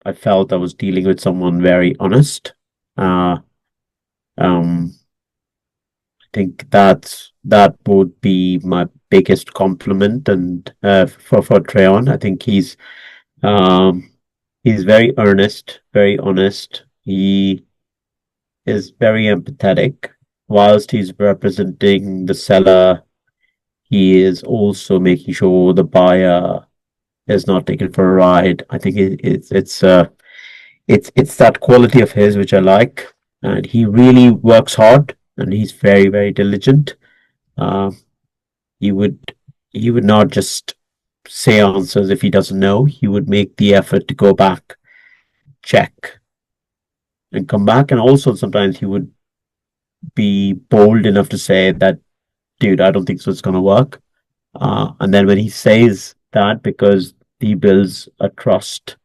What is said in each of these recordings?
I felt I was dealing with someone very honest. Uh, um, I think that would be my biggest compliment, and for Treon, I think um he's very earnest, very honest. He is very empathetic. Whilst he's representing the seller, he is also making sure the buyer is not taken for a ride. I think it's that quality of his which I like, and he really works hard, and he's very very diligent. Uh, he would he would not just say answers if he doesn't know. He would make the effort to go back, check, and come back. And also sometimes he would be bold enough to say that, dude, I don't think so. It's gonna work. And then when he says that, because he builds a trust,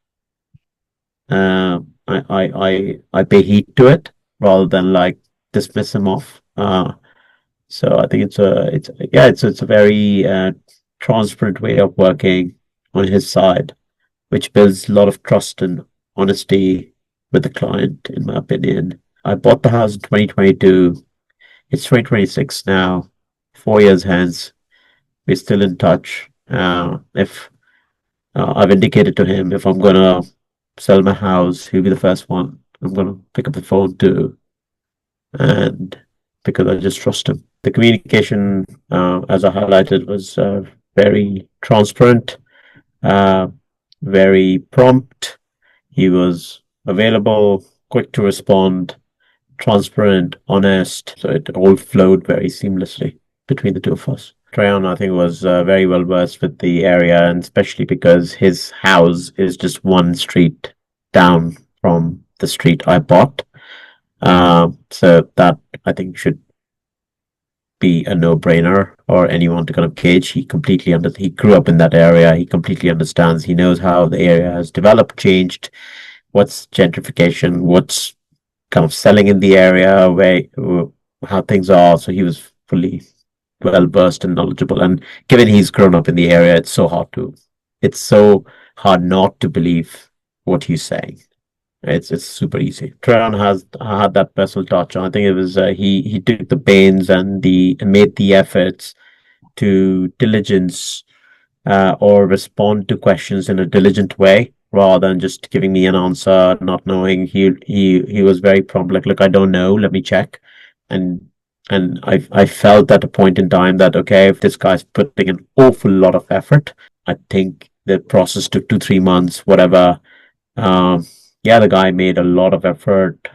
I pay heed to it rather than like dismiss him off. So I think it's a very transparent way of working on his side, which builds a lot of trust and honesty with the client, in my opinion. I bought the house in 2022. It's 2026 now, 4 years hence. We're still in touch. If I've indicated to him if I'm gonna sell my house, he'll be the first one I'm gonna pick up the phone to, and because I just trust him. The communication, as I highlighted, was very transparent, uh, very prompt. He was available, quick to respond, transparent, honest. So it all flowed very seamlessly between the two of us. Trayon, I think, was very well versed with the area, and especially because his house is just one street down from the street I bought. So that I think should be a no-brainer or anyone to kind of gauge. He grew up in that area. He completely understands. He knows how the area has developed, changed, what's gentrification, what's kind of selling in the area, how things are. So he was fully well versed and knowledgeable. And given he's grown up in the area, it's so hard not to believe what he's saying. It's super easy. Treon has had that personal touch. I think it was he took the pains and made the efforts to diligence or respond to questions in a diligent way rather than just giving me an answer, not knowing. He was very prompt, like, look, I don't know, let me check. And I felt at a point in time that, okay, if this guy's putting an awful lot of effort, I think the process took 2, 3 months, whatever. Um, yeah, the guy made a lot of effort,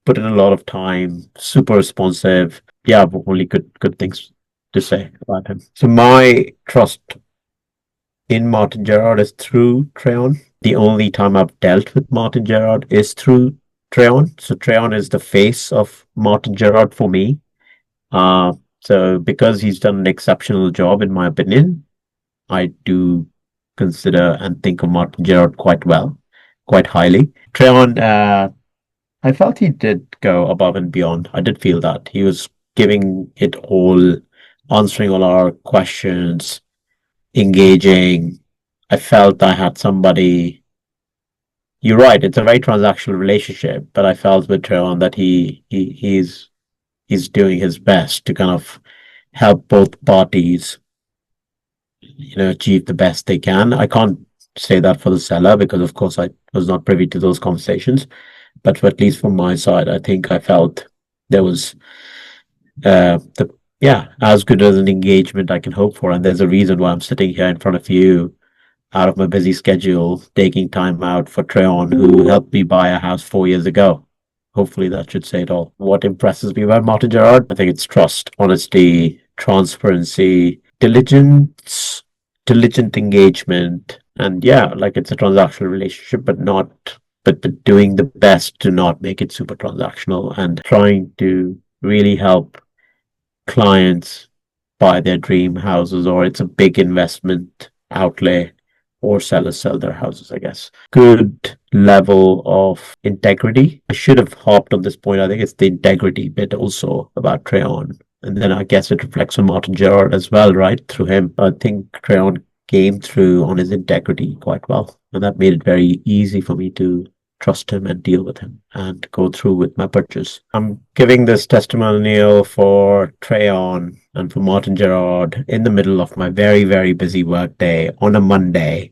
put in a lot of time, super responsive. Yeah, but only good things to say about him. So my trust in Martin Gerard is through Treon. The only time I've dealt with Martin Gerard is through Treon. So Treon is the face of Martin Gerard for me. So because he's done an exceptional job, in my opinion, I do consider and think of Martin Gerard quite well, quite highly. Treon, I felt he did go above and beyond. I did feel that he was giving it all, answering all our questions, engaging. I felt I had somebody. You're right. It's a very transactional relationship, but I felt with Treon that he's doing his best to kind of help both parties, achieve the best they can. I can't say that for the seller because, of course, I was not privy to those conversations. But at least from my side, I think I felt there was the yeah, as good as an engagement I can hope for. And there's a reason why I'm sitting here in front of you out of my busy schedule, taking time out for Treon, who helped me buy a house 4 years ago. Hopefully that should say it all. What impresses me about Martin Gerard? I think it's trust, honesty, transparency, diligent engagement. And yeah, like it's a transactional relationship, but doing the best to not make it super transactional and trying to really help clients buy their dream houses, or it's a big investment outlay, or sellers sell their houses, I guess. Good level of integrity. I should have hopped on this point. I think it's the integrity bit also about Treon. And then I guess it reflects on Martin Gerard as well, right? Through him. I think Treon came through on his integrity quite well. And that made it very easy for me to trust him and deal with him and go through with my purchase. I'm giving this testimonial for Treon and for Martin Gerard in the middle of my very, very busy work day on a Monday,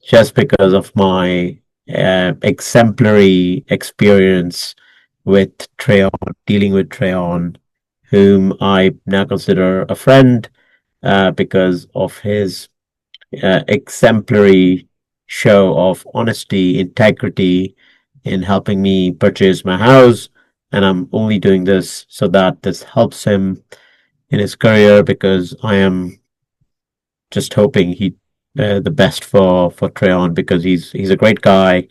just because of my exemplary experience with Treon, dealing with Treon, whom I now consider a friend because of his exemplary show of honesty, integrity in helping me purchase my house. And I'm only doing this so that this helps him in his career, because I am just hoping he the best for Treon, because he's a great guy.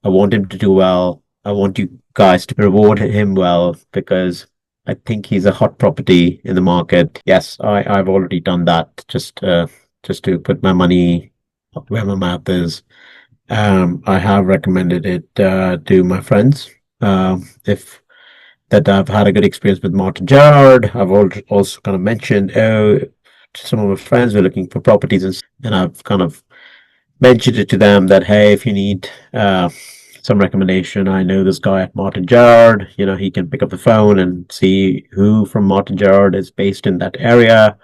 I want him to do well. I want you guys to reward him well, because I think he's a hot property in the market. Yes, I've already done that, just to put my money where my mouth is. I have recommended it to my friends. If that I've had a good experience with Martin Gerard. I've also kind of mentioned, some of my friends were looking for properties, and I've kind of mentioned it to them that, hey, if you need some recommendation, I know this guy at Martin Gerard. You know, he can pick up the phone and see who from Martin Gerard is based in that area.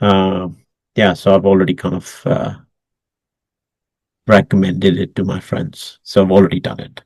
Yeah, so I've already kind of recommended it to my friends. So I've already done it.